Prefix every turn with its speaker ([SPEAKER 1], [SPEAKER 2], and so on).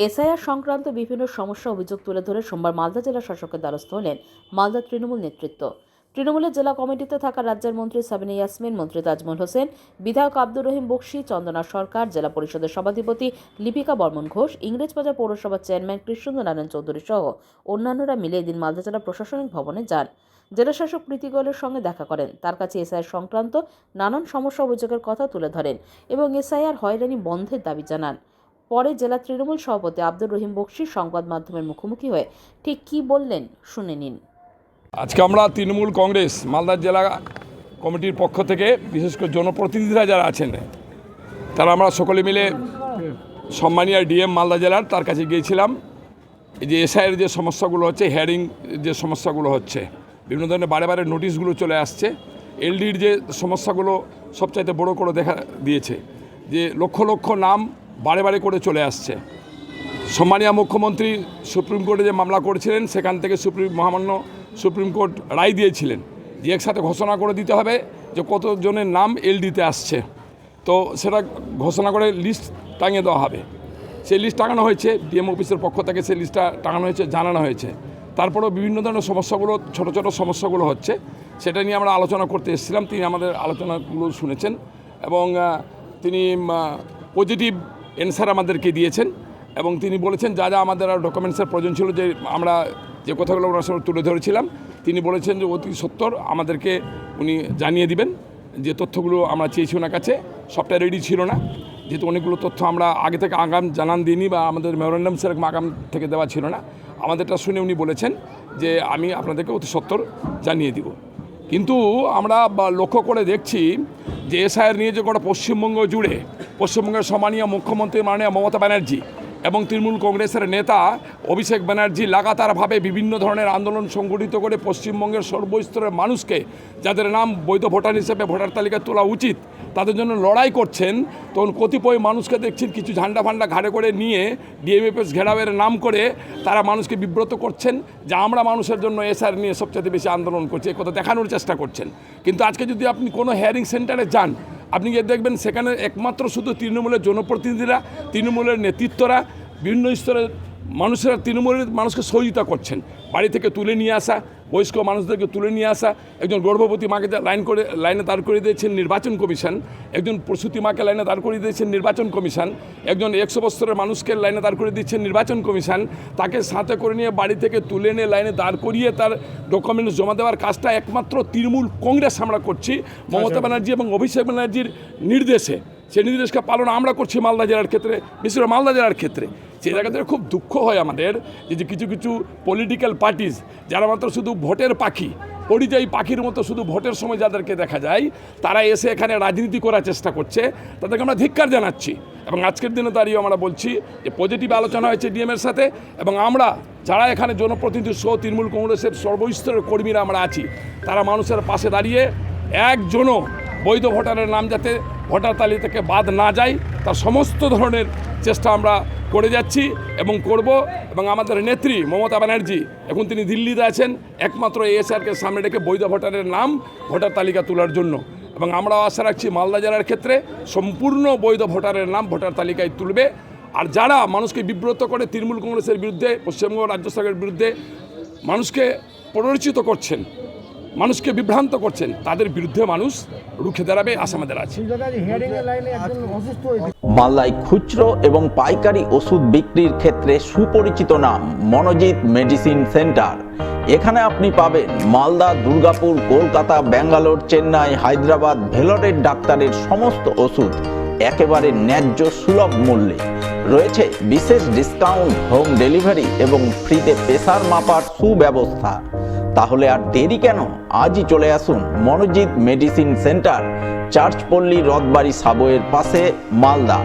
[SPEAKER 1] SIR সংক্রান্ত বিভিন্ন সমস্যা অভিযোগ তুলে ধরে সোমবার মালদা জেলা শাসকের দ্বারস্থ হলেন মালদা তৃণমূল নেতৃত্ব। তৃণমূলের জেলা কমিটিতে থাকা রাজ্যের মন্ত্রী সাবিনা ইয়াসমিন, মন্ত্রী তাজমল হোসেন, বিধায়ক আব্দুর রহিম বক্সি, চন্দনা সরকার, জেলা পরিষদের সভাধিপতি লিপিকা বর্মন ঘোষ, ইংরেজবাজার পৌরসভার চেয়ারম্যান কৃষ্ণেন্দ্র নারায়ণ চৌধুরী সহ অন্যান্যরা মিলে এদিন মালদা জেলা প্রশাসনিক ভবনে যান। জেলাশাসক প্রীতি গোয়েলের সঙ্গে দেখা করেন। তার কাছে এসআইআর সংক্রান্ত নানান সমস্যা অভিযোগের কথা তুলে ধরেন এবং এসআইআর হয়রানি বন্ধের দাবি জানান। পরে জেলা তৃণমূল সভাপতি আব্দুর রহিম বক্সি সংবাদ মাধ্যমের মুখোমুখি হয়ে ঠিক কী বললেন শুনে নিন।
[SPEAKER 2] আজকে আমরা তৃণমূল কংগ্রেস মালদা জেলা কমিটির পক্ষ থেকে বিশেষ করে জনপ্রতিনিধিরা যারা আছেন তারা আমরা সকলে মিলে সম্মানীয় ডিএম মালদা জেলার তার কাছে গিয়েছিলাম। এই যে এসআইয়ের যে সমস্যাগুলো হচ্ছে, হেয়ারিং যে সমস্যাগুলো হচ্ছে, বিভিন্ন ধরনের বারে বারে নোটিশগুলো চলে আসছে, এলডির যে সমস্যাগুলো সবচাইতে বড় করে দেখা দিয়েছে, যে লক্ষ লক্ষ নাম বারে বারে করে চলে আসছে। সম্মানীয় মুখ্যমন্ত্রী সুপ্রিম কোর্টে যে মামলা করেছিলেন সেখান থেকে মহামান্য সুপ্রিম কোর্ট রায় দিয়েছিলেন যে একসাথে ঘোষণা করে দিতে হবে যে কতজনের নাম এলডিতে আসছে। তো সেটা ঘোষণা করে লিস্ট টাঙিয়ে দেওয়া হবে। সেই লিস্ট টাঙানো হয়েছে, ডিএম অফিসের পক্ষ থেকে সেই লিস্টটা টাঙানো হয়েছে, জানানো হয়েছে। তারপরেও বিভিন্ন ধরনের সমস্যাগুলো, ছোট ছোট সমস্যাগুলো হচ্ছে, সেটা নিয়ে আমরা আলোচনা করতে এসেছিলাম। তিনি আমাদের আলোচনাগুলো শুনেছেন এবং তিনি পজিটিভ অ্যান্সার আমাদেরকে দিয়েছেন এবং তিনি বলেছেন যা যা আমাদের আর ডকুমেন্টসের প্রয়োজন ছিল, যে আমরা যে কথাগুলো ওনার সঙ্গে তুলে ধরেছিলাম, তিনি বলেছেন যে অতি সত্বর আমাদেরকে উনি জানিয়ে দিবেন। যে তথ্যগুলো আমরা চেয়েছি ওনার কাছে, সবটা রেডি ছিল না, যেহেতু অনেকগুলো তথ্য আমরা আগে থেকে আগাম জানান দিইনি বা আমাদের মেমোরেন্ডাম সেরকম আগাম থেকে দেওয়া ছিল না। আমাদেরটা শুনে উনি বলেছেন যে আমি আপনাদেরকে অতি সত্বর জানিয়ে দিব। কিন্তু আমরা লক্ষ্য করে দেখছি যে এসআইআর নিয়ে যে গোটা পশ্চিমবঙ্গ জুড়ে পশ্চিমবঙ্গের সম্মানীয় মুখ্যমন্ত্রী মাননীয় মমতা ব্যানার্জি এবং তৃণমূল কংগ্রেসের নেতা অভিষেক ব্যানার্জি লাগাতারভাবে বিভিন্ন ধরনের আন্দোলন সংগঠিত করে পশ্চিমবঙ্গের সর্বস্তরের মানুষকে, যাদের নাম বৈধ ভোটার হিসেবে ভোটার তালিকায় তোলা উচিত, তাদের জন্য লড়াই করছেন। তখন কতিপয় মানুষকে দেখছেন কিছু ঝান্ডা ফান্ডা ঘাড়ে করে নিয়ে ডিএমএফএস ঘেরাওয়ের নাম করে তারা মানুষকে বিব্রত করছেন যে আমরা মানুষের জন্য এসআইআর নিয়ে সবচেয়ে বেশি আন্দোলন করছি, এই কথা দেখানোর চেষ্টা করছেন। কিন্তু আজকে যদি আপনি কোনো হিয়ারিং সেন্টারে যান, আপনি গিয়ে দেখবেন সেখানে একমাত্র শুধু তৃণমূলের জনপ্রতিনিধিরা, তৃণমূলের নেতৃত্বরা, বিভিন্ন স্তরের মানুষেরা তৃণমূলের মানুষকে সহযোগিতা করছেন। বাড়ি থেকে তুলে নিয়ে আসা, বয়স্ক মানুষদেরকে তুলে নিয়ে আসা, একজন গর্ভবতী মাকে লাইনে দাঁড় করিয়ে দিয়েছেন নির্বাচন কমিশন, একজন প্রসূতি মাকে লাইনে দাঁড় করিয়ে দিয়েছেন নির্বাচন কমিশন, একজন 100 বছরের মানুষকে লাইনে দাঁড় করিয়ে দিচ্ছেন নির্বাচন কমিশন। তাকে সাথে করে নিয়ে বাড়ি থেকে তুলে নিয়ে লাইনে দাঁড় করিয়ে তার ডকুমেন্টস জমা দেওয়ার কাজটা একমাত্র তৃণমূল কংগ্রেস আমরা করছি মমতা ব্যানার্জি এবং অভিষেক ব্যানার্জির নির্দেশে। সেই নির্দেশকে পালন আমরা করছি মালদা জেলার ক্ষেত্রে, বিশেষ করে মালদা জেলার ক্ষেত্রে। সেই জায়গাতে খুব দুঃখ হয় আমাদের যে কিছু কিছু পলিটিক্যাল পার্টিস যারা মাত্র শুধু ভোটের পাখি, পরিযায়ী পাখির মতো শুধু ভোটের সময় যাদেরকে দেখা যায়, তারা এসে এখানে রাজনীতি করার চেষ্টা করছে, তাদেরকে আমরা ধিক্কার জানাচ্ছি। এবং আজকের দিনে দাঁড়িয়ে আমরা বলছি যে পজিটিভ আলোচনা হয়েছে ডিএমের সাথে, এবং আমরা যারা এখানে জনপ্রতিনিধি সহ তৃণমূল কংগ্রেসের সর্বস্তরের কর্মীরা আমরা আছি, তারা মানুষের পাশে দাঁড়িয়ে একজনও বৈধ ভোটারের নাম যাতে ভোটার তালিকা থেকে বাদ না যায় তার সমস্ত ধরনের চেষ্টা আমরা করে যাচ্ছি এবং করব। এবং আমাদের নেত্রী মমতা ব্যানার্জি এখন তিনি দিল্লিতে আছেন একমাত্র এসআইআরকে সামনে রেখে বৈধ ভোটারের নাম ভোটার তালিকা তোলার জন্য। এবং আমরাও আশা রাখছি মালদা জেলার ক্ষেত্রে সম্পূর্ণ বৈধ ভোটারের নাম ভোটার তালিকায় তুলবে। আর যারা মানুষকে বিব্রত করে তৃণমূল কংগ্রেসের বিরুদ্ধে, পশ্চিমবঙ্গ রাজ্য সরকারের বিরুদ্ধে মানুষকে প্ররোচিত করছেন, মানুষকে বিভ্রান্ত করছেন, তাদের বিরুদ্ধে মানুষ রুখে দাঁড়াবে আশা আমাদের আছে।
[SPEAKER 3] মালদায় খুচরো এবং পাইকারি ওষুধ বিক্রির ক্ষেত্রে সুপরিচিত নাম মনোজিৎ মেডিসিন সেন্টার। এখানে আপনি পাবেন মালদা, দুর্গাপুর, কলকাতা, ব্যাঙ্গালোর, চেন্নাই, হায়দ্রাবাদ, ভেলোরের ডাক্তারের সমস্ত ওষুধ একেবারে ন্যায্য সুলভ মূল্যে। রয়েছে বিশেষ ডিসকাউন্ট, হোম ডেলিভারি এবং ফ্রিতে প্রেসার মাপার সুব্যবস্থা। তাহলে আর দেরি কেন, আজই চলে আসুন মনোজিৎ মেডিসিন সেন্টার, চার্চপল্লী, রথবাড়ি সাবওয়ের পাশে, মালদা।